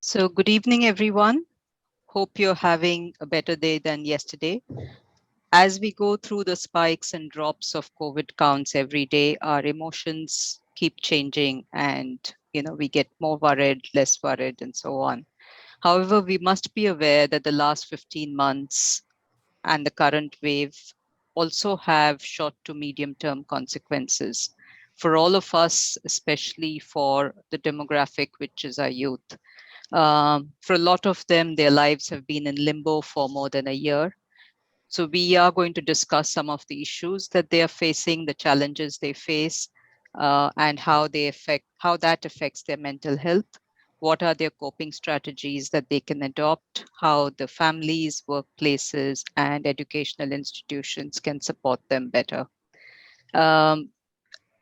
So, good evening, everyone. Hope you're having a better day than yesterday. As we go through the spikes and drops of COVID counts every day, our emotions keep changing and we get more worried, less worried, and so on. However, we must be aware that the last 15 months and the current wave also have short to medium term consequences for all of us, especially for the demographic, which is our youth. For a lot of them, their lives have been in limbo for more than a year. So we are going to discuss some of the issues that they are facing, the challenges they face, and how that affects their mental health. What are their coping strategies that they can adopt? How the families, workplaces, and educational institutions can support them better. Um,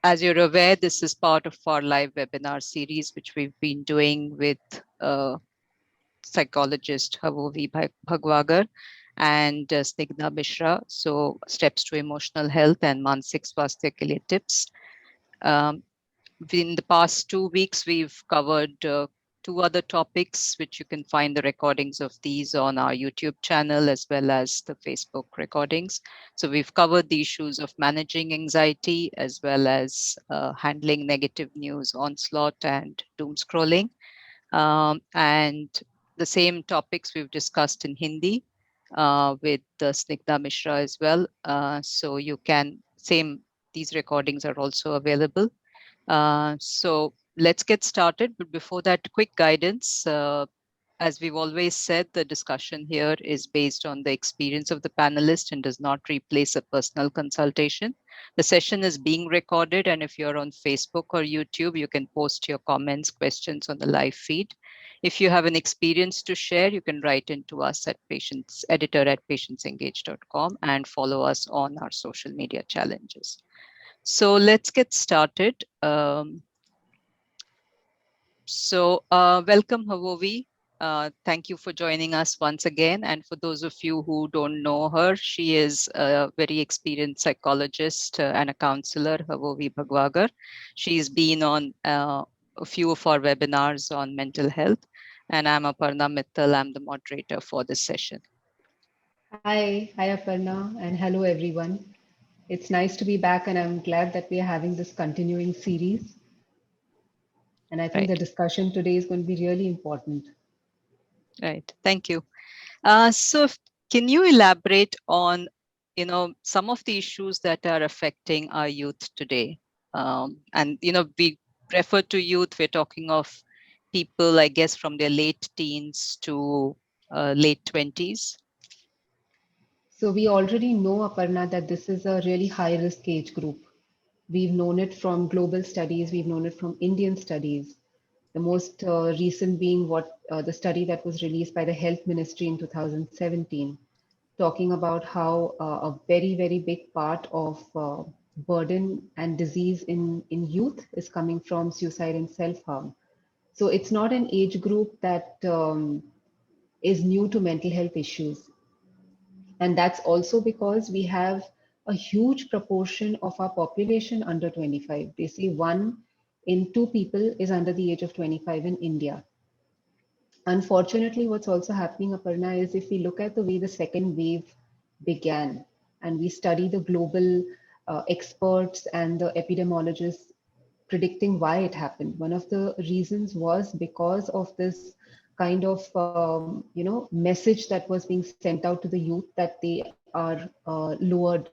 as you're aware, this is part of our live webinar series, which we've been doing with psychologist Hvovi Bhagwagar and Snigdha Mishra. So, steps to emotional health and Mansik Swasthya ke liye tips. Um, in the past 2 weeks, we've covered two other topics, which you can find the recordings of these on our YouTube channel as well as the Facebook recordings. So, we've covered the issues of managing anxiety as well as handling negative news onslaught and doom scrolling. And the same topics we've discussed in Hindi with Snigdha Mishra as well. So you can, these recordings are also available. So let's get started. But before that, quick guidance. As we've always said, the discussion here is based on the experience of the panelist and does not replace a personal consultation. The session is being recorded, and if you're on Facebook or YouTube, you can post your comments, questions on the live feed. If you have an experience to share, you can write into us at editor@patientsengage.com and follow us on our social media challenges. So let's get started. Welcome, Hvovi. Thank you for joining us once again. And for those of you who don't know her, she is a very experienced psychologist and a counselor, Hvovi Bhagwagar. She's been on a few of our webinars on mental health. And I'm Aparna Mittal. I'm the moderator for this session. Hi Aparna, and hello everyone. It's nice to be back, and I'm glad that we are having this continuing series. And I think the Right, discussion today is going to be really important. right. Thank you. Can you elaborate on, some of the issues that are affecting our youth today? We refer to youth, we're talking of people, I guess, from their late teens to late 20s. So we already know, Aparna, that this is a really high risk age group. We've known it from global studies, we've known it from Indian studies. The most recent being the study that was released by the Health Ministry in 2017, talking about how a very, very big part of burden and disease in youth is coming from suicide and self-harm. So it's not an age group that is new to mental health issues. And that's also because we have a huge proportion of our population under 25. They say 1 in 2 people is under the age of 25 in India. Unfortunately, what's also happening, Aparna, is if we look at the way the second wave began and we study the global experts and the epidemiologists predicting why it happened, one of the reasons was because of this kind of message that was being sent out to the youth that they are lowered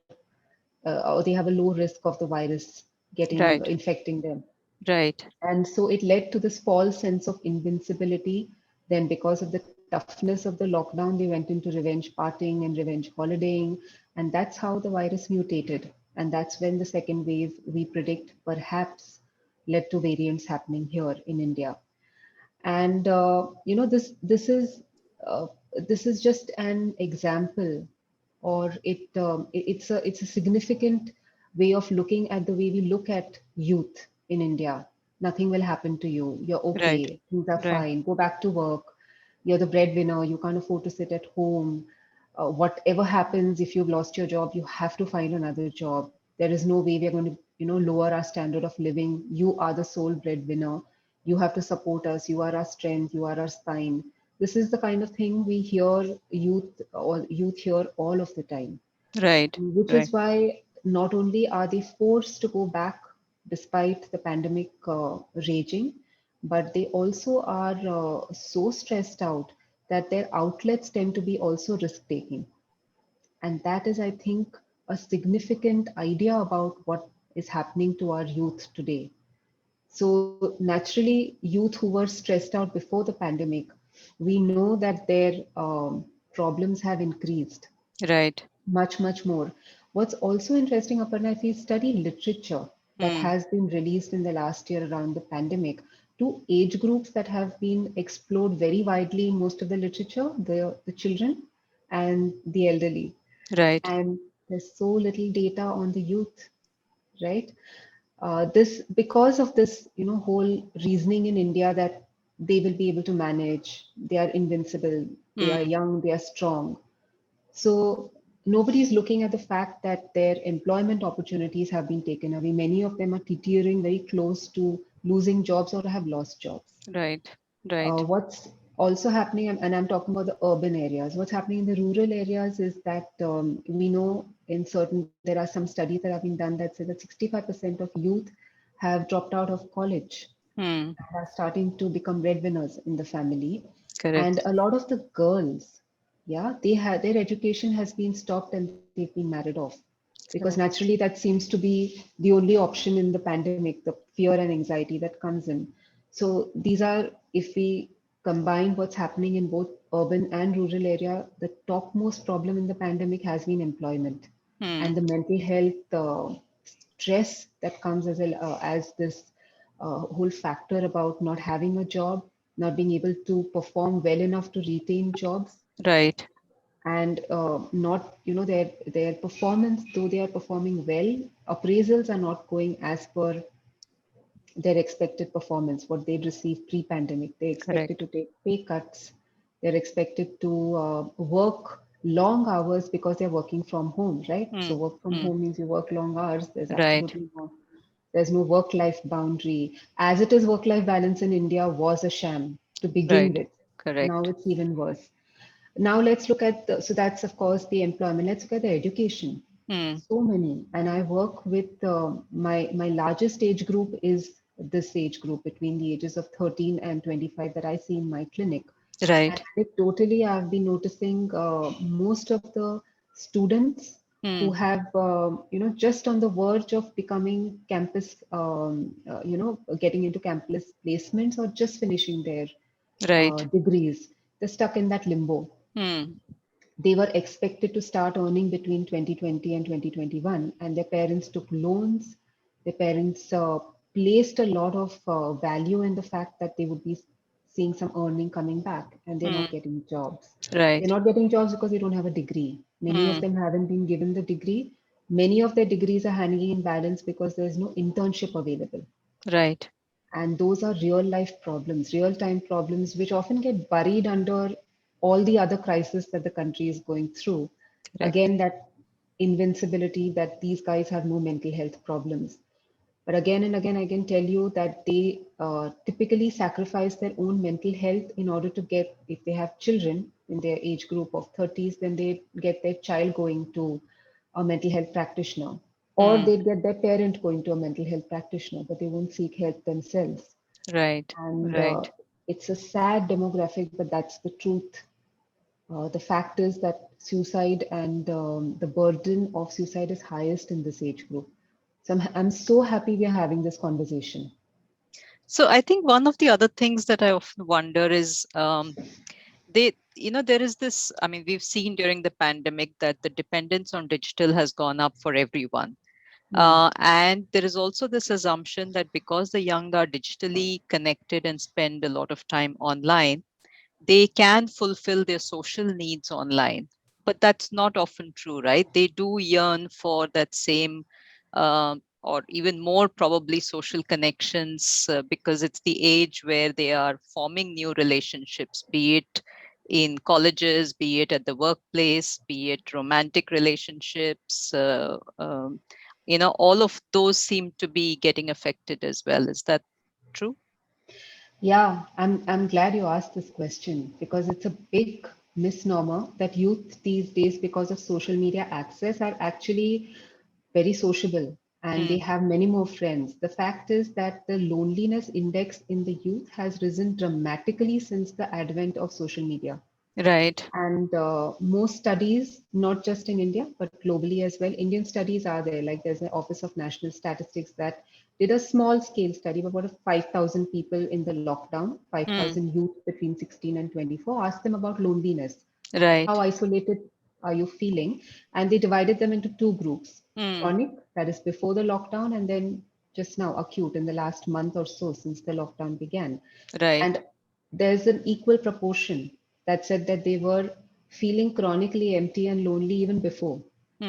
or they have a low risk of the virus getting Right, infecting them. right, And so it led to this false sense of invincibility. Then, because of the toughness of the lockdown, they went into revenge partying and revenge holidaying. And that's how the virus mutated. And that's when the second wave, we predict, perhaps led to variants happening here in India. And uh, this is just an example, or it's a significant way of looking at the way we look at youth in India. Nothing will happen to you. You're right, okay. Things are right, fine. Go back to work. You're the breadwinner. You can't afford to sit at home. Whatever happens, if you've lost your job, you have to find another job. There is no way we're going to, lower our standard of living. You are the sole breadwinner. You have to support us. You are our strength. You are our spine. This is the kind of thing we hear youth hear all of the time, Right. which Right. is why not only are they forced to go back despite the pandemic raging, but they also are so stressed out that their outlets tend to be also risk taking. And that is, I think, a significant idea about what is happening to our youth today. So, naturally, youth who were stressed out before the pandemic, we know that their problems have increased Right. much, much more. What's also interesting, Aparna, if you study literature that Hmm. has been released in the last year around the pandemic, two age groups that have been explored very widely in most of the literature, the children and the elderly. Right. And there's so little data on the youth, right? This because of this, whole reasoning in India that they will be able to manage, they are invincible, they are Hmm. young, they are strong. So nobody is looking at the fact that their employment opportunities have been taken away. Many of them are teetering very close to losing jobs or have lost jobs. Right. Right. What's also happening, and I'm talking about the urban areas, what's happening in the rural areas is that we know in certain, there are some studies that have been done that say that 65% of youth have dropped out of college Hmm. and are starting to become breadwinners in the family. And Correct. a lot of the girls, yeah, they have their education has been stopped and they've been married off because Correct. naturally that seems to be the only option in the pandemic, the fear and anxiety that comes in. So these are, if we combine what's happening in both urban and rural area, the topmost problem in the pandemic has been employment Hmm. and the mental health stress that comes as this whole factor about not having a job, not being able to perform well enough to retain jobs, Right. and not, their performance, though they are performing well, appraisals are not going as per their expected performance, what they'd received pre-pandemic. They're expected Correct. to take pay cuts. They're expected to work long hours because they're working from home, right? Hmm. So work from Hmm. home means you work long hours. Right. There's no work-life boundary. As it is, work-life balance in India was a sham to begin Right. with. Now Correct. it's even worse. Now let's look at so that's of course the employment. Let's look at the education. Hmm. So many, and I work with my largest age group is this age group between the ages of 13 and 25 that I see in my clinic. And Right. totally, I've been noticing most of the students who Hmm. have, just on the verge of becoming campus, getting into campus placements or just finishing their Right. degrees. They're stuck in that limbo. Hmm. They were expected to start earning between 2020 and 2021, and their parents took loans. Their parents placed a lot of value in the fact that they would be seeing some earning coming back, and they're not Hmm. getting jobs. They're Right. not getting jobs because they don't have a degree. Many of Hmm. them haven't been given the degree. Many of their degrees are hanging in balance because there's no internship available. Right. And those are real life problems, real time problems, which often get buried under all the other crises that the country is going through. Correct. Again, that invincibility that these guys have no mental health problems. But again and again, I can tell you that they typically sacrifice their own mental health in order to get, if they have children in their age group of 30s, then they get their child going to a mental health practitioner, or Hmm. they'd get their parent going to a mental health practitioner, but they won't seek help themselves. Right. And Right. it's a sad demographic, but that's the truth. The fact is that suicide and the burden of suicide is highest in this age group. So I'm so happy we are having this conversation. So I think one of the other things that I often wonder is there is this, I mean, we've seen during the pandemic that the dependence on digital has gone up for everyone. Hmm. And there is also this assumption that because the young are digitally connected and spend a lot of time online, they can fulfill their social needs online. But that's not often true, right? They do yearn for that same, or even more probably, social connections, because it's the age where they are forming new relationships, be it in colleges, be it at the workplace, be it romantic relationships. All of those seem to be getting affected as well. Is that true? Yeah, I'm glad you asked this question because it's a big misnomer that youth these days, because of social media access, are actually very sociable and they Hmm. have many more friends. The fact is that the loneliness index in the youth has risen dramatically since the advent of social media. Right. And most studies, not just in India, but globally as well, Indian studies are there. Like there's an Office of National Statistics that did a small scale study of about 5,000 people in the lockdown, Hmm. 5,000 youth between 16 and 24, asked them about loneliness. How Right. isolated are you feeling? And they divided them into two groups: Hmm. chronic, that is before the lockdown, and then just now acute in the last month or so since the lockdown began. And Right. there's an equal proportion that said that they were feeling chronically empty and lonely even before.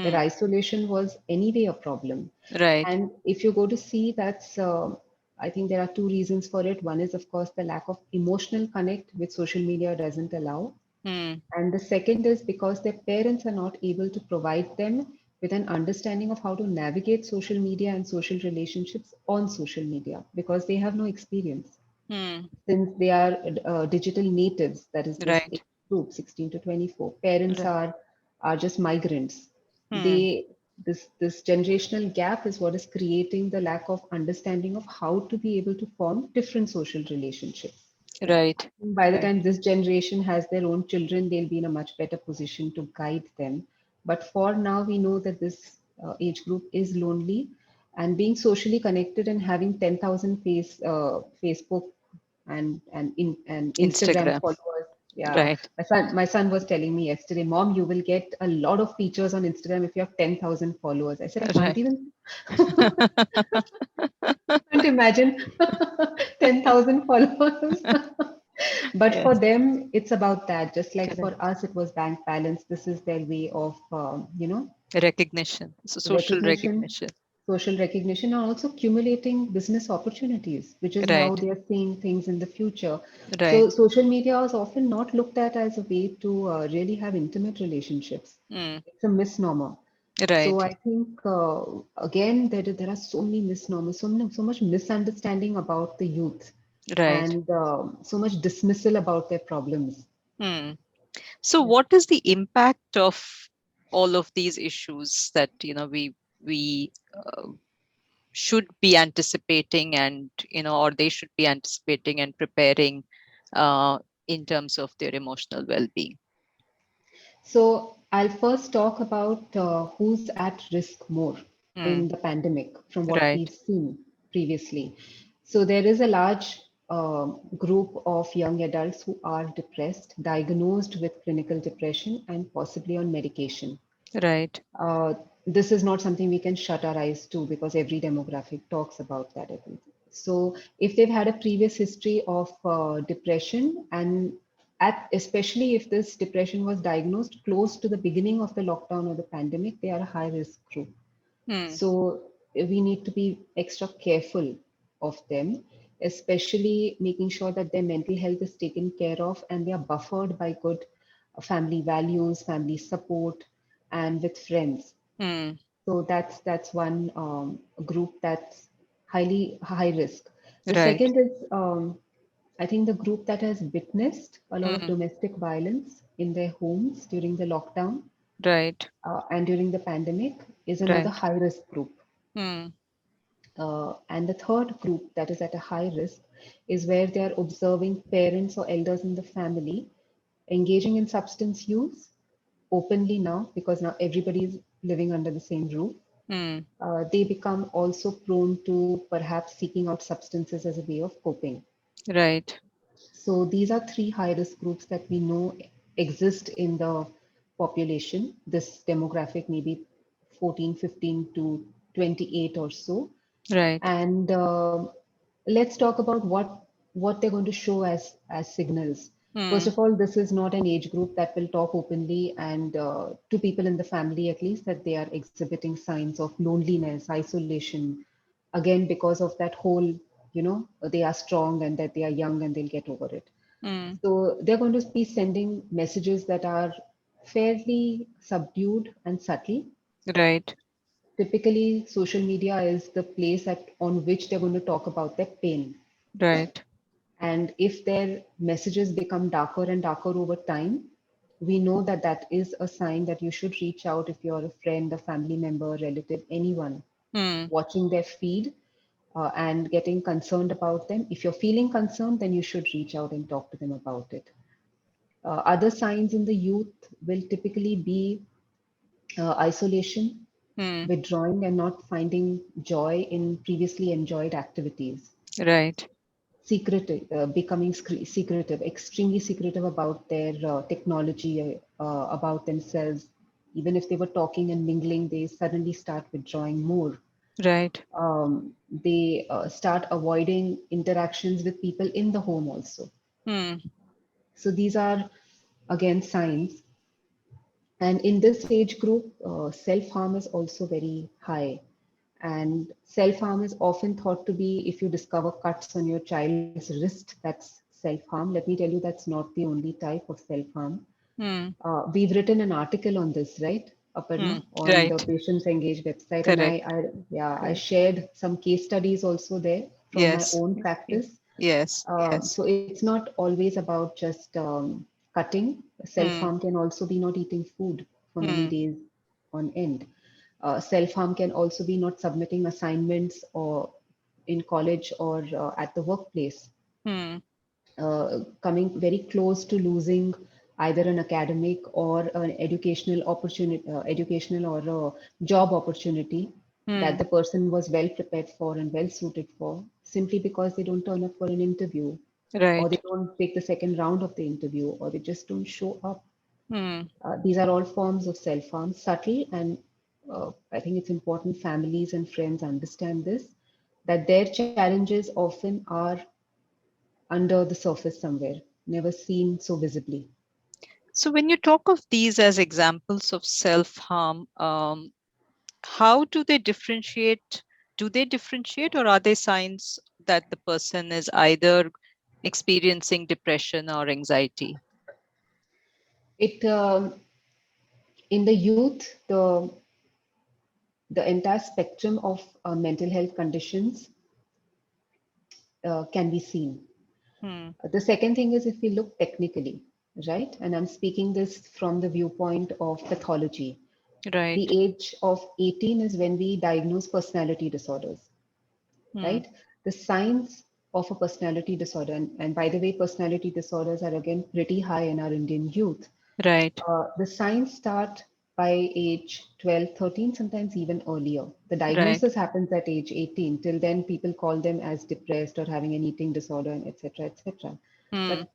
Their Hmm. isolation was anyway a problem. Right. And if you go to see, I think there are two reasons for it. One is, of course, the lack of emotional connect, which social media doesn't allow. Hmm. And the second is because their parents are not able to provide them with an understanding of how to navigate social media and social relationships on social media because they have no experience Hmm. since they are digital natives, that is this Right. age group 16 to 24. Parents Right. are just migrants. Hmm. This generational gap is what is creating the lack of understanding of how to be able to form different social relationships. Right. By the Right. time this generation has their own children, they'll be in a much better position to guide them. But for now, we know that this age group is lonely, and being socially connected and having 10,000 Facebook and Instagram Instagram. followers. Yeah, Right. my son was telling me yesterday, Mom, you will get a lot of features on Instagram if you have 10,000 followers. I said, I can't Right. even can't imagine 10,000 followers. But for Yes. them, it's about that. Just like for Correct. us, it was bank balance. This is their way of, Recognition. So social recognition, recognition. social recognition, and also accumulating business opportunities, which is how Right. they are seeing things in the future. Right. So social media is often not looked at as a way to really have intimate relationships. Hmm. It's a misnomer. So Right. I think again there are so many misnomers, so much misunderstanding about the youth, Right. and so much dismissal about their problems. Hmm. So Yeah. what is the impact of all of these issues that we should be anticipating, and or they should be anticipating and preparing uh, in terms of their emotional well-being? So I'll first talk about who's at risk more in Hmm. the pandemic from what we've Right. seen previously. So there is a large group of young adults who are depressed, diagnosed with clinical depression, and possibly on medication. Right. Uh, this is not something we can shut our eyes to because every demographic talks about that. I think. So if they've had a previous history of depression, and especially if this depression was diagnosed close to the beginning of the lockdown or the pandemic, they are a high risk group. Hmm. So we need to be extra careful of them, especially making sure that their mental health is taken care of and they are buffered by good family values, family support, and with friends. Hmm. So that's one group that's highly high risk. The Right. second is, I think, the group that has witnessed a lot of Hmm. domestic violence in their homes during the lockdown Right. and during the pandemic is another Right. high risk group. Hmm. And the third group that is at a high risk is where they are observing parents or elders in the family engaging in substance use openly now because now everybody is living under the same roof. Hmm. They become also prone to perhaps seeking out substances as a way of coping. Right. So these are three high risk groups that we know exist in the population. This demographic may be 14, 15 to 28 or so. Right. And let's talk about what they're going to show as signals. First Hmm. of all, this is not an age group that will talk openly and to people in the family at least that they are exhibiting signs of loneliness, isolation, again because of that whole, they are strong and that they are young and they'll get over it. Hmm. So they're going to be sending messages that are fairly subdued and subtle. Right. Typically, social media is the place on which they're going to talk about their pain. Right. And if their messages become darker and darker over time, we know that that is a sign that you should reach out if you're a friend, a family member, relative, anyone Hmm. watching their feed and getting concerned about them. If you're feeling concerned, then you should reach out and talk to them about it. Other signs in the youth will typically be isolation, Hmm. withdrawing, and not finding joy in previously enjoyed activities. Right. Secretive, becoming secretive, extremely secretive about their technology, about themselves. Even if they were talking and mingling, they suddenly start withdrawing more. Right. They start avoiding interactions with people in the home also. Hmm. So these are again signs. And in this age group, self harm is also very high. And self harm is often thought to be if you discover cuts on your child's wrist, that's self harm. Let me tell you, that's not the only type of self harm. Hmm. We've written an article on this, right, Hmm. Aparna, on the Right. Patients Engage website, and Correct. yeah, I Correct. shared some case studies also there from my Yes. own Yes. practice. Yes. Yes. So it's not always about just cutting. Self Hmm. harm can also be not eating food for many Hmm. days on end. Self harm can also be not submitting assignments or in college or at the workplace, Hmm. coming very close to losing either an academic or an educational opportunity, educational or a job opportunity that Hmm. the person was well prepared for and well suited for, simply because they don't turn up for an interview, or they Right. don't take the second round of the interview, or they just don't show up. Hmm. These are all forms of self harm, subtle, and I think it's important families and friends understand this, that their challenges often are under the surface somewhere, never seen so visibly. So when you talk of these as examples of self-harm, how do they differentiate? Do they differentiate, or are they signs that the person is either experiencing depression or anxiety? It in the youth, the entire spectrum of mental health conditions can be seen. Hmm. The second thing is if we look technically, right, and I'm speaking this from the viewpoint of pathology. Right. The age of 18 is when we diagnose personality disorders, Hmm. right? The signs of a personality disorder, and by the way, personality disorders are again pretty high in our Indian youth. Right. The signs start by age 12, 13, sometimes even earlier. The Right. diagnosis happens at age 18. Till then, people call them as depressed or having an eating disorder, and etc., etc. Hmm. But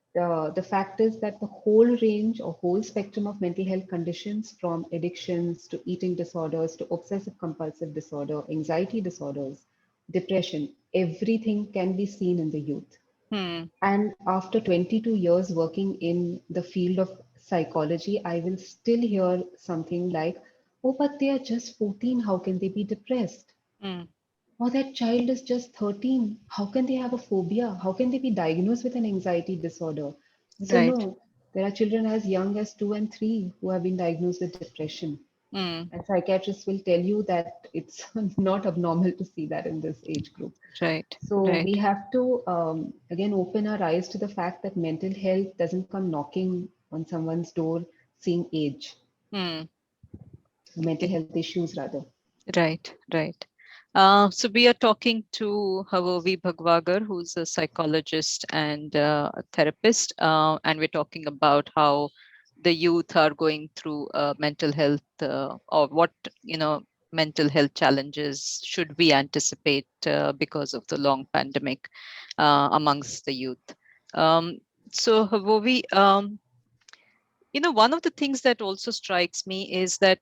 the fact is that the whole range or whole spectrum of mental health conditions, from addictions to eating disorders to obsessive compulsive disorder, anxiety disorders, depression, everything can be seen in the youth. Hmm. And after 22 years working in the field of psychology, I will still hear something like, oh, but they are just 14. How can they be depressed? Hmm. Or that child is just 13. How can they have a phobia? How can they be diagnosed with an anxiety disorder? So, Right. no, there are children as young as 2 and 3 who have been diagnosed with depression. Hmm. And psychiatrists will tell you that it's not abnormal to see that in this age group. Right. So we Right. have to again open our eyes to the fact that mental health doesn't come knocking on someone's door seeing age, Hmm. mental health issues rather. Right, right. So we are talking to Hvovi Bhagwagar, who's a psychologist and a therapist, and we're talking about how the youth are going through mental health, or what mental health challenges should we anticipate because of the long pandemic amongst the youth. Um, so Hvovi, one of the things that also strikes me is that,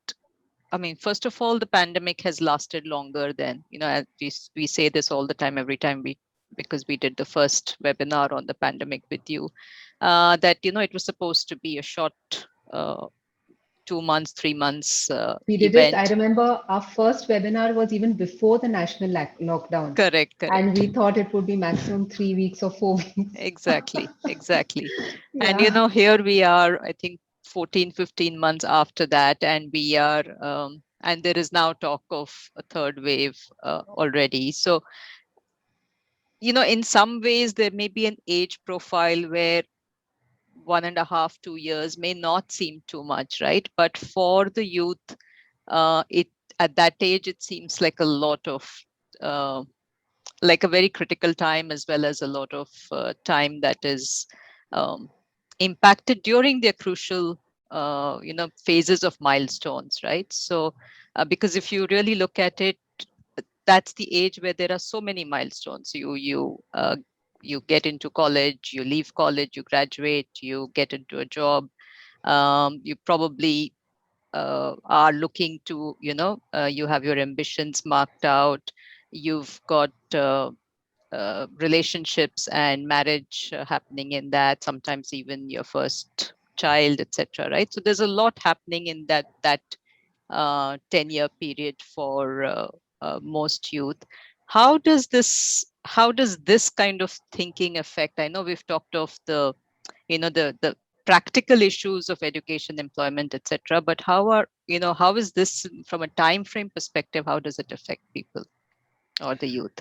I mean, first of all, the pandemic has lasted longer than, as we say this all the time, every time because we did the first webinar on the pandemic with you, that, it was supposed to be a short uh, 2 months, 3 months We did it. I event. remember our first webinar was even before the national lockdown, Correct, and correct. we thought it would be maximum 3 weeks or 4 weeks. Exactly, exactly. And, Yeah. here we are, I think 14, 15 months after that, and and there is now talk of a third wave already. So, in some ways there may be an age profile where 1.5, 2 years may not seem too much, right? But for the youth, it at that age it seems like a lot of uh, like a very critical time, as well as a lot of time that is um, impacted during their crucial phases of milestones, right? So because if you really look at it, that's the age where there are so many milestones. You get into college, you leave college, you graduate, you get into a job. You probably are looking to, you have your ambitions marked out. You've got relationships and marriage happening in that, sometimes even your first child, etc., right? So there's a lot happening in that 10-year period for most youth. How does this kind of thinking affect? I know we've talked of the practical issues of education, employment, etc., but how is this from a time frame perspective? How does it affect people or the youth?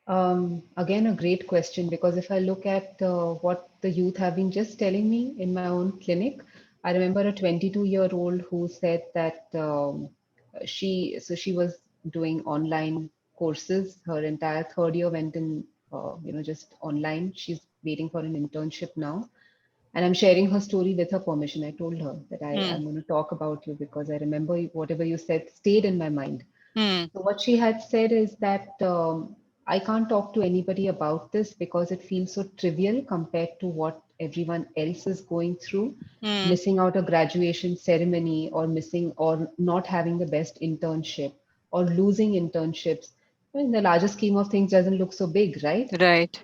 Again, a great question, because if I look at what the youth have been just telling me in my own clinic, I remember a 22-year-old who said that she was doing online courses. Her entire third year went in, just online. She's waiting for an internship now. And I'm sharing her story with her permission. I told her that Hmm. I'm going to talk about you because I remember whatever you said stayed in my mind. Hmm. So what she had said is that I can't talk to anybody about this because it feels so trivial compared to what everyone else is going through, Hmm. missing out a graduation ceremony or missing or not having the best internship or losing internships. I mean, the larger scheme of things doesn't look so big, right? Right.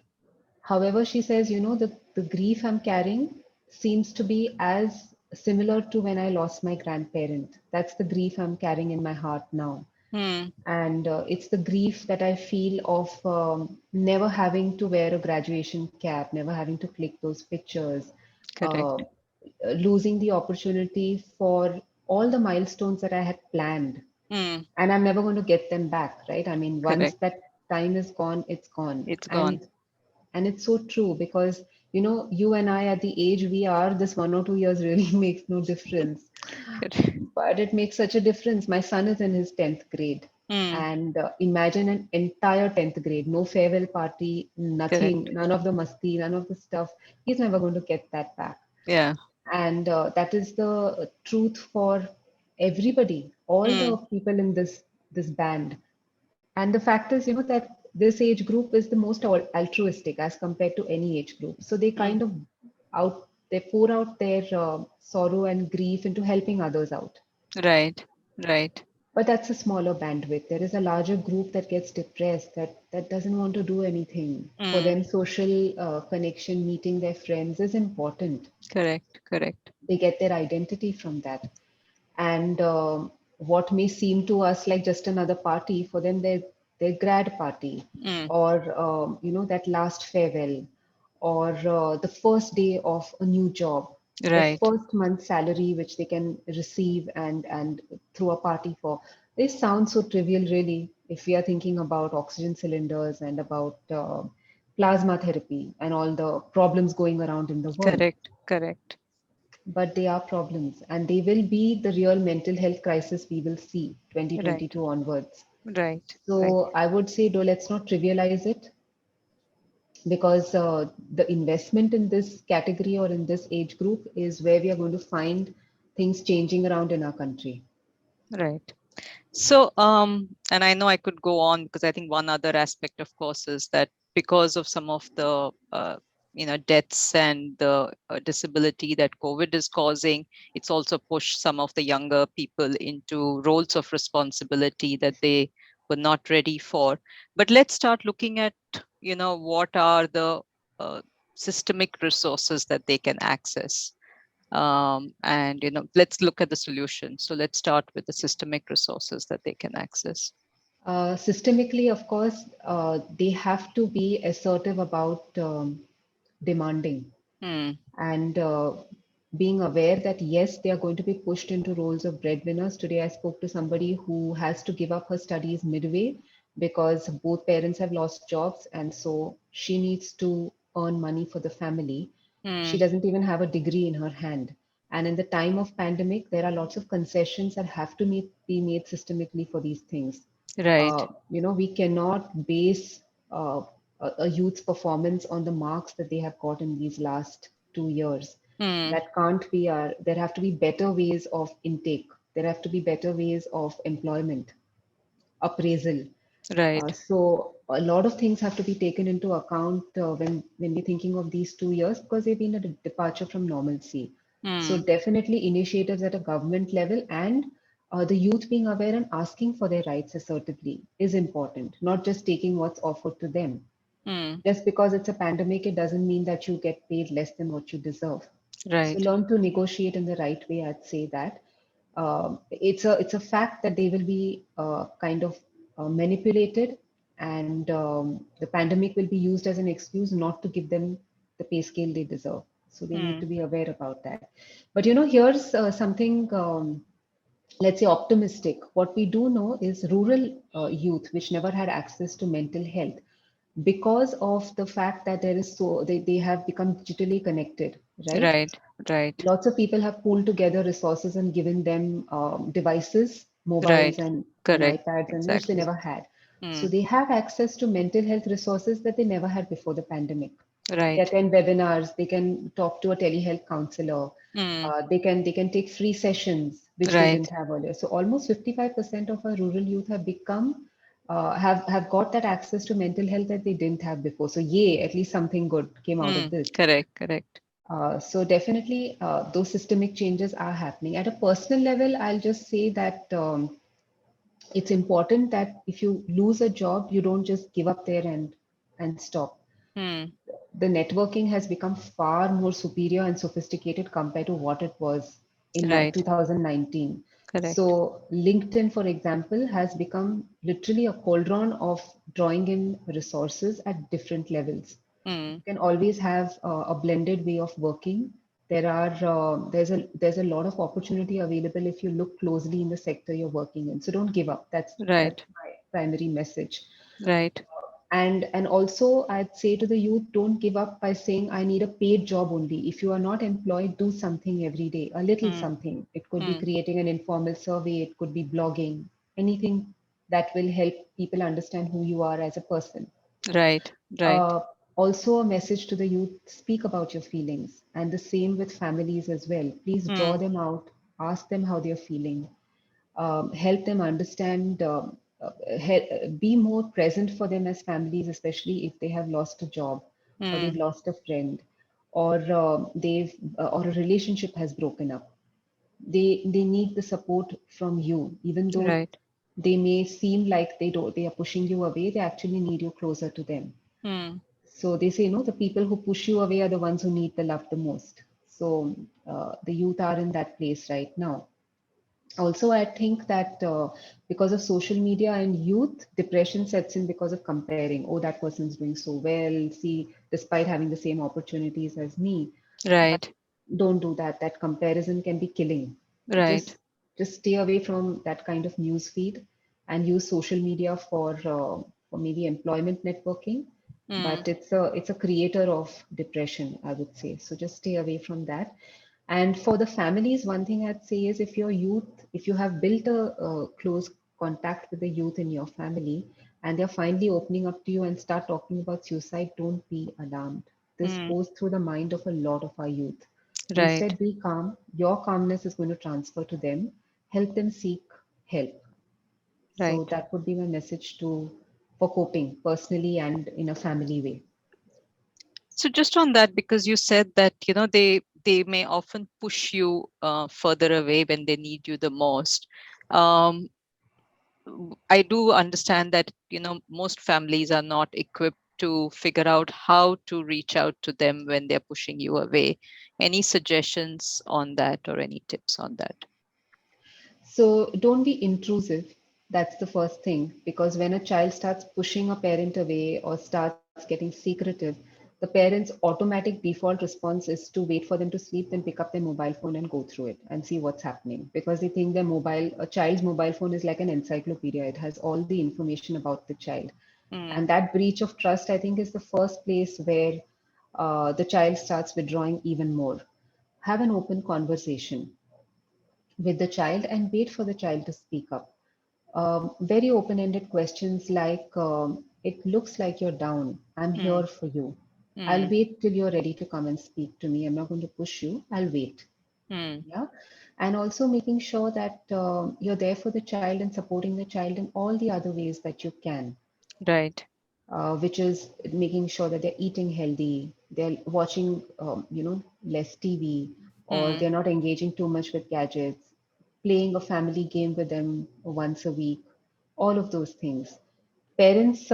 However, she says, the grief I'm carrying seems to be as similar to when I lost my grandparent. That's the grief I'm carrying in my heart now. Hmm. And it's the grief that I feel of never having to wear a graduation cap, never having to click those pictures, uh, Correct. losing the opportunity for all the milestones that I had planned. Hmm. And I'm never going to get them back, right? I mean, once Correct. that time is gone, it's gone. It's gone. And it's so true because, you and I at the age we are, this 1 or 2 years really makes no difference. Correct. But it makes such a difference. My son is in his 10th grade. Hmm. And imagine an entire 10th grade, no farewell party, nothing, Correct. none of the masti, none of the stuff. He's never going to get that back. Yeah. And that is the truth for everybody, all Hmm. the people in this band. And the fact is, that this age group is the most altruistic as compared to any age group. So they Hmm. kind of they pour out their sorrow and grief into helping others out. Right. Right. But that's a smaller bandwidth. There is a larger group that gets depressed, that doesn't want to do anything. For Hmm. them, social connection, meeting their friends is important. Correct. Correct. They get their identity from that. And what may seem to us like just another party, for them, their grad party, Hmm. or that last farewell, or the first day of a new job, their Right. first month's salary, which they can receive and throw a party for. They sound so trivial, really, if we are thinking about oxygen cylinders and about plasma therapy and all the problems going around in the world. Correct. Correct. But they are problems, and they will be the real mental health crisis we will see Right. 2022 onwards. Right. Right. So I would say, though, let's not trivialize it, because the investment in this category or in this age group is where we are going to find things changing around in our country. Right. So, and I know I could go on because I think one other aspect, of course, is that because of some of the deaths and the disability that COVID is causing, it's also pushed some of the younger people into roles of responsibility that they were not ready for. But let's start looking at what are the uh, systemic resources that they can access, and let's look at the solution. So let's start with the systemic resources that they can access. Systemically, of course, they have to be assertive about demanding Hmm. and being aware that yes, they are going to be pushed into roles of breadwinners. Today, I spoke to somebody who has to give up her studies midway because both parents have lost jobs, and so she needs to earn money for the family. She Mm. doesn't even have a degree in her hand. And in the time of pandemic, there are lots of concessions that have to be made systemically for these things. Right. We cannot base a youth's performance on the marks that they have got in these last 2 years. Mm. That can't be our, there have to be better ways of intake. There have to be better ways of employment, appraisal. Right. So a lot of things have to be taken into account when we're thinking of these 2 years, because they've been a departure from normalcy. So Mm. definitely initiatives at a government level, and the youth being aware and asking for their rights assertively is important, not just taking what's offered to them. Mm. Just because it's a pandemic, it doesn't mean that you get paid less than what you deserve. So Right. learn to negotiate in the right way, I'd say that. It's a fact that they will be kind of manipulated, and the pandemic will be used as an excuse not to give them the pay scale they deserve. So they need Mm. to be aware about that. But here's something, let's say, optimistic. What we do know is rural youth, which never had access to mental health, because of the fact that they have become digitally connected, right? Right. Right. Lots of people have pooled together resources and given them devices, mobiles, Right. and Correct. iPads, and which they Exactly. never had. So Mm. they have access to mental health resources that they never had before the pandemic. They Right. attend webinars, they can talk to a telehealth counselor, Mm. they can take free sessions which they Right. didn't have earlier. So almost 55% of our rural youth have become have got that access to mental health that they didn't have before. So yay, at least something good came out of Mm. this. Correct. Correct. So definitely, those systemic changes are happening. At a personal level, I'll just say that it's important that if you lose a job, you don't just give up there and stop. Mm. The networking has become far more superior and sophisticated compared to what it was in Right. 2019. Correct. So LinkedIn, for example, has become literally a cauldron of drawing in resources at different levels. Mm. Can always have a blended way of working. There's a lot of opportunity available if you look closely in the sector you're working in. So don't give up. That's Right. my primary message. Right. And also, I'd say to the youth, don't give up by saying I need a paid job only. If you are not employed, do something every day, a little Mm. something. It could be Mm. creating an informal survey, it could be blogging, anything that will help people understand who you are as a person. Right. Right. uh, Also, a message to the youth: speak about your feelings, and the same with families as well. Please draw Mm. them out, ask them how they're feeling, help them understand, be more present for them as families, especially if they have lost a job, or they've Mm. lost a friend, or or a relationship has broken up. They need the support from you, even though Right. they may seem like they are pushing you away. They actually need you closer to them. Mm. So they say, no, the people who push you away are the ones who need the love the most. So the youth are in that place right now. Also, I think that because of social media and youth, depression sets in because of comparing. Oh, that person's doing so well. See, despite having the same opportunities as me. But Right. don't do that. That comparison can be killing. Right. Just just stay away from that kind of news feed, and use social media for maybe employment networking. Mm. But it's a creator of depression, I would say. So just stay away from that. And for the families, one thing I'd say is, if you have built a close contact with the youth in your family, and they're finally opening up to you and start talking about suicide, don't be alarmed. This Mm. goes through the mind of a lot of our youth. Right. Instead, be calm. Your calmness is going to transfer to them. Help them seek help. So Right. that would be my message to for coping personally and in a family way. So just on that, because you said that they may often push you further away when they need you the most. Um, I do understand that most families are not equipped to figure out how to reach out to them when they're pushing you away. Any suggestions on that or any tips on that? So don't be intrusive. That's the first thing, because when a child starts pushing a parent away or starts getting secretive, the the parents' automatic default response is to wait for them to sleep, then pick up their mobile phone and go through it and see what's happening, because they think a child's mobile phone is like an encyclopedia. It has all the information about the child. mm, And that breach of trust, I think, is the first place where the child starts withdrawing even more. Have an open conversation with the child and wait for the child to speak up. Very open ended questions like, it looks like you're down. I'm mm, here for you. I'll mm, wait till you're ready to come and speak to me. I'm not going to push you. I'll wait. mm. Yeah. And also making sure that you're there for the child and supporting the child in all the other ways that you can, Right. which is making sure that they're eating healthy, they're watching, less TV, or Mm, they're not engaging too much with gadgets, playing a family game with them once a week, all of those things. Parents,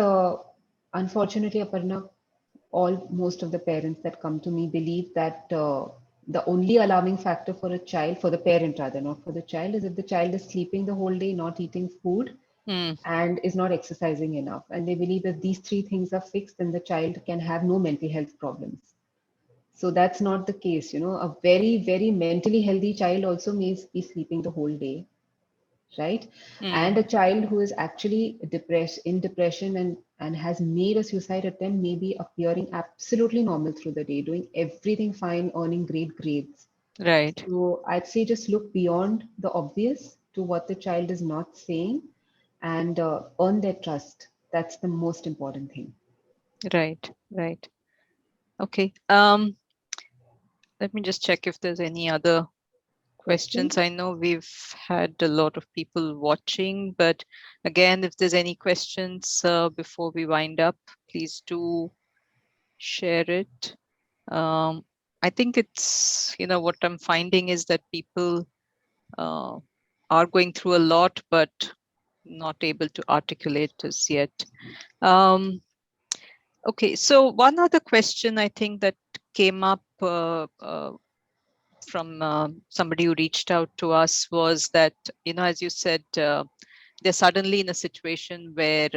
unfortunately, Aparna, most of the parents that come to me believe that the only alarming factor for a child, for the parent rather, not for the child, is if the child is sleeping the whole day, not eating food, mm. and is not exercising enough. And they believe if these three things are fixed, then the child can have no mental health problems. So that's not the case. A very, very mentally healthy child also may be sleeping the whole day, right? And Mm, a child who is actually depressed, in depression, and has made a suicide attempt may be appearing absolutely normal through the day, doing everything fine, earning great grades. right, So I'd say just look beyond the obvious to what the child is not saying, and earn their trust. That's the most important thing. right, right. Okay. Let me just check if there's any other questions. Questions? I know we've had a lot of people watching, but again, if there's any questions before we wind up, please do share it. Um, I think what I'm finding is that people uh, are going through a lot, but not able to articulate as yet. Um, okay, so one other question I think that came up from somebody who reached out to us was that, as you said, they're suddenly in a situation where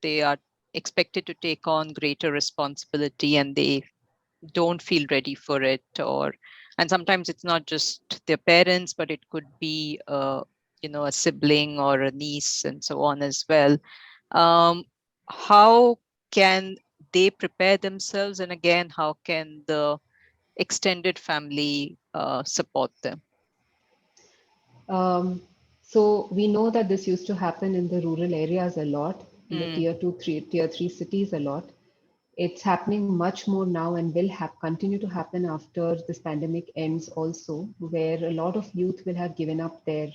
they are expected to take on greater responsibility and they don't feel ready for it, and sometimes it's not just their parents, but it could be a sibling or a niece and so on as well. How can they prepare themselves, and again, how can the extended family support them? Um, so we know that this used to happen in the rural areas a lot, in the Mm, tier three cities a lot. It's happening much more now and will continue to happen after this pandemic ends also, where a lot of youth will have given up their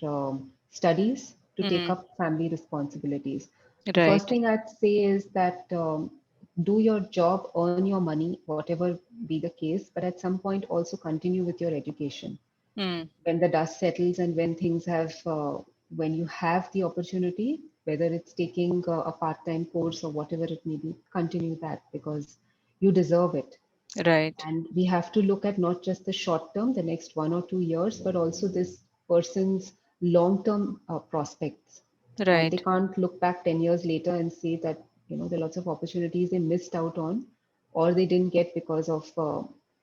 studies to take mm, up family responsibilities. The first right. thing I'd say is that do your job, earn your money, whatever be the case, but at some point also continue with your education. Mm, When the dust settles and when you have the opportunity, whether it's taking a part-time course or whatever it may be, continue that because you deserve it. right. And we have to look at not just the short term, the next 1 or 2 years, but also this person's long-term prospects. And they Right. can't look back 10 years later and say that, there are lots of opportunities they missed out on or they didn't get because of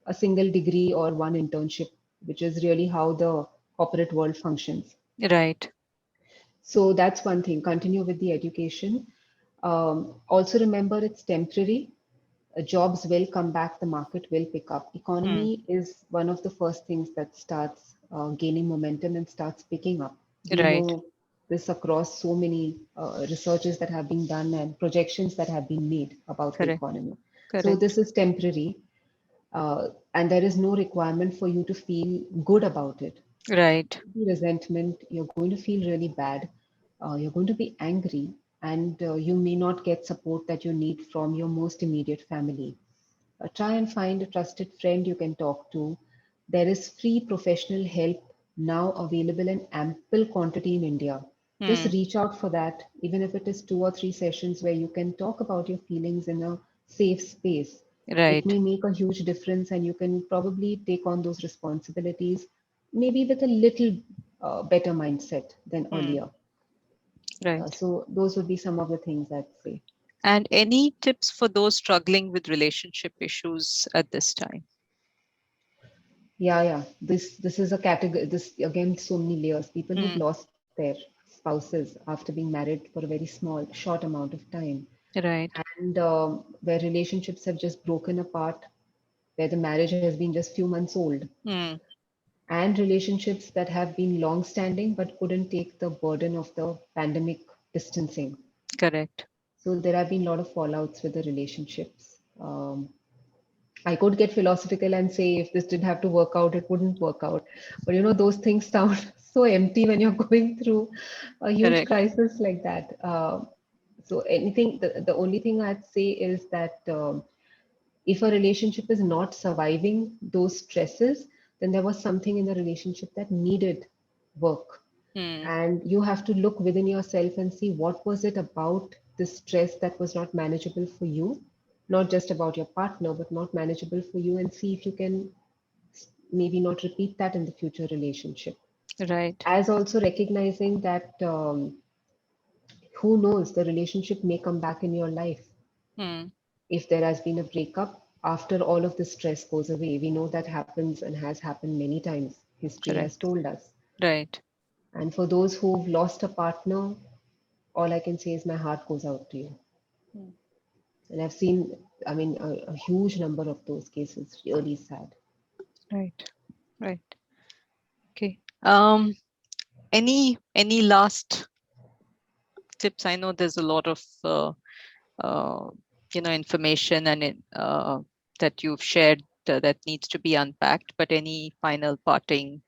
a single degree or one internship, which is really how the corporate world functions. Right. So that's one thing. Continue with the education. Also remember it's temporary. Jobs will come back, the market will pick up. Mm, Economy is one of the first things that starts gaining momentum and starts picking up. We right. know this across so many researches that have been done and projections that have been made about the Correct. economy. So Correct. this is temporary, and there is no requirement for you to feel good about it. Right. Be resentment, you're going to feel really bad, you're going to be angry, and you may not get support that you need from your most immediate family. Try and find a trusted friend you can talk to. There is free professional help now available in ample quantity in India. Just Mm, reach out for that, even if it is 2 or 3 sessions where you can talk about your feelings in a safe space. It right. may make a huge difference, and you can probably take on those responsibilities maybe with a little better mindset than Mm, earlier. right. So, those would be some of the things I'd say. And any tips for those struggling with relationship issues at this time? Yeah. This is a category. This again, so many layers. People who've Hmm. lost their spouses after being married for a very short amount of time, Right. and where relationships have just broken apart, where the marriage has been just few months old, Hmm. and relationships that have been long standing but couldn't take the burden of the pandemic distancing. Correct. So there have been a lot of fallouts with the relationships. I could get philosophical and say if this didn't have to work out, it wouldn't work out. But those things sound so empty when you're going through a huge Correct. crisis like that. So the only thing I'd say is that if a relationship is not surviving those stresses, then there was something in the relationship that needed work. Hmm. And you have to look within yourself and see what was it about this stress that was not manageable for you, not just about your partner, but not manageable for you, and see if you can maybe not repeat that in the future relationship. Right. As also recognizing that who knows, the relationship may come back in your life Hmm. if there has been a breakup after all of the stress goes away. We know that happens and has happened many times. History has Correct. told us. Right. And for those who've lost a partner, all I can say is my heart goes out to you. Hmm. And I've seen, I mean, a huge number of those cases, really sad. Right. Right. Okay. Any last tips? I know there's a lot of uh, information that you've shared that needs to be unpacked. But any final parting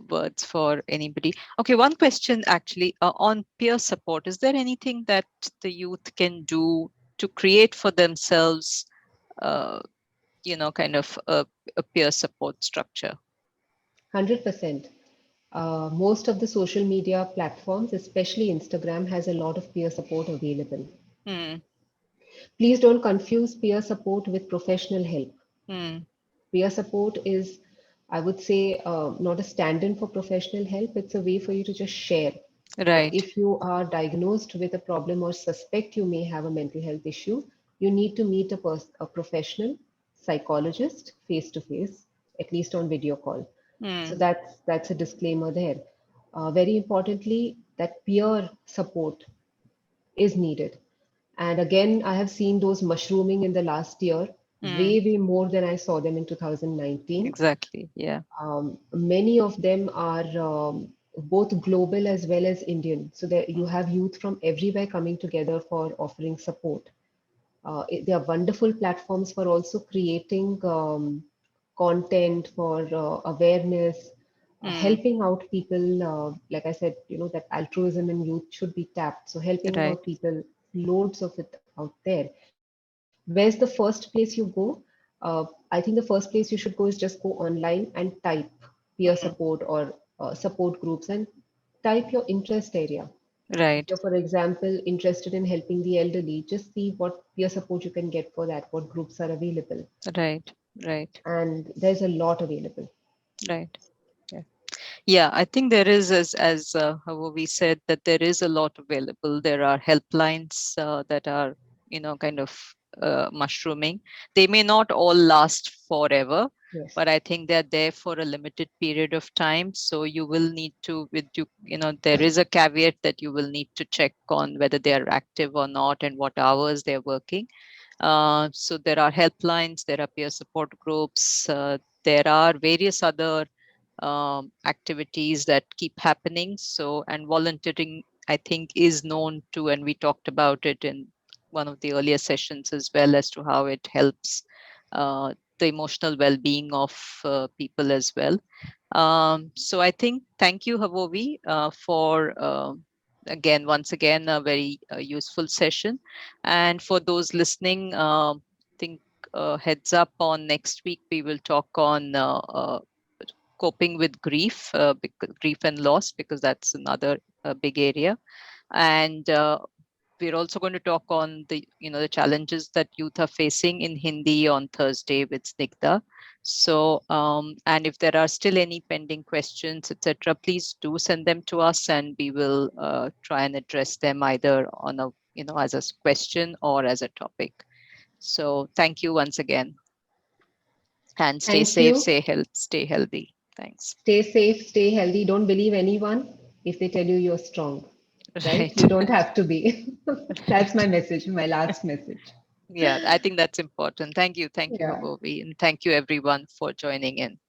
words for anybody? Okay, one question actually on peer support. Is there anything that the youth can do to create for themselves, uh, kind of a peer support structure? 100%. Most of the social media platforms, especially Instagram, has a lot of peer support available. Hmm. Please don't confuse peer support with professional help. Hmm. Peer support is, I would say, not a stand in for professional help. It's a way for you to just share that Right. if you are diagnosed with a problem or suspect you may have a mental health issue, you need to meet a professional psychologist face to face, at least on video call. So Hmm. that's a disclaimer there. Very importantly, that peer support is needed. And again, I have seen those mushrooming in the last year, Hmm. way more than I saw them in 2019. Exactly. Yeah. Many of them are both global as well as Indian. So there you Hmm. have youth from everywhere coming together for offering support. They are wonderful platforms for also creating content for awareness, Hmm. helping out people. Like I said, that altruism in youth should be tapped. So helping Right. out people, loads of it out there. Where's the first place you go? I think the first place you should go is just go online and type peer Hmm. support or support groups and type your interest area. If Right. you're, for example, interested in helping the elderly, just see what peer support you can get for that, what groups are available. Right. Right. And there's a lot available. Right. Yeah. Yeah, I think there is, as Hvovi said, that there is a lot available. There are helplines that are, kind of mushrooming. They may not all last forever, Yes. but I think they're there for a limited period of time. So you will need to, there is a caveat that you will need to check on whether they are active or not and what hours they're working. So there are helplines, there are peer support groups, there are various other activities that keep happening. So, and volunteering, I think, is known to, and we talked about it in one of the earlier sessions as well as to how it helps the emotional well-being of people as well. So I think thank you, Havovi, for again, once again, a very useful session. And for those listening, think heads up on next week, we will talk on coping with grief, grief and loss, because that's another big area. And we're also going to talk on the challenges that youth are facing in Hindi on Thursday with Snigdha. So, and if there are still any pending questions, etc., please do send them to us, and we will try and address them either on a as a question or as a topic. So thank you once again, and stay Thank safe, you. stay healthy. Thanks. Stay safe, stay healthy. Don't believe anyone if they tell you you're strong, right? Right. You don't have to be. That's my Right. message, my last message. Yeah, I think that's important. Thank you, Yeah. Havovi, and thank you everyone for joining in.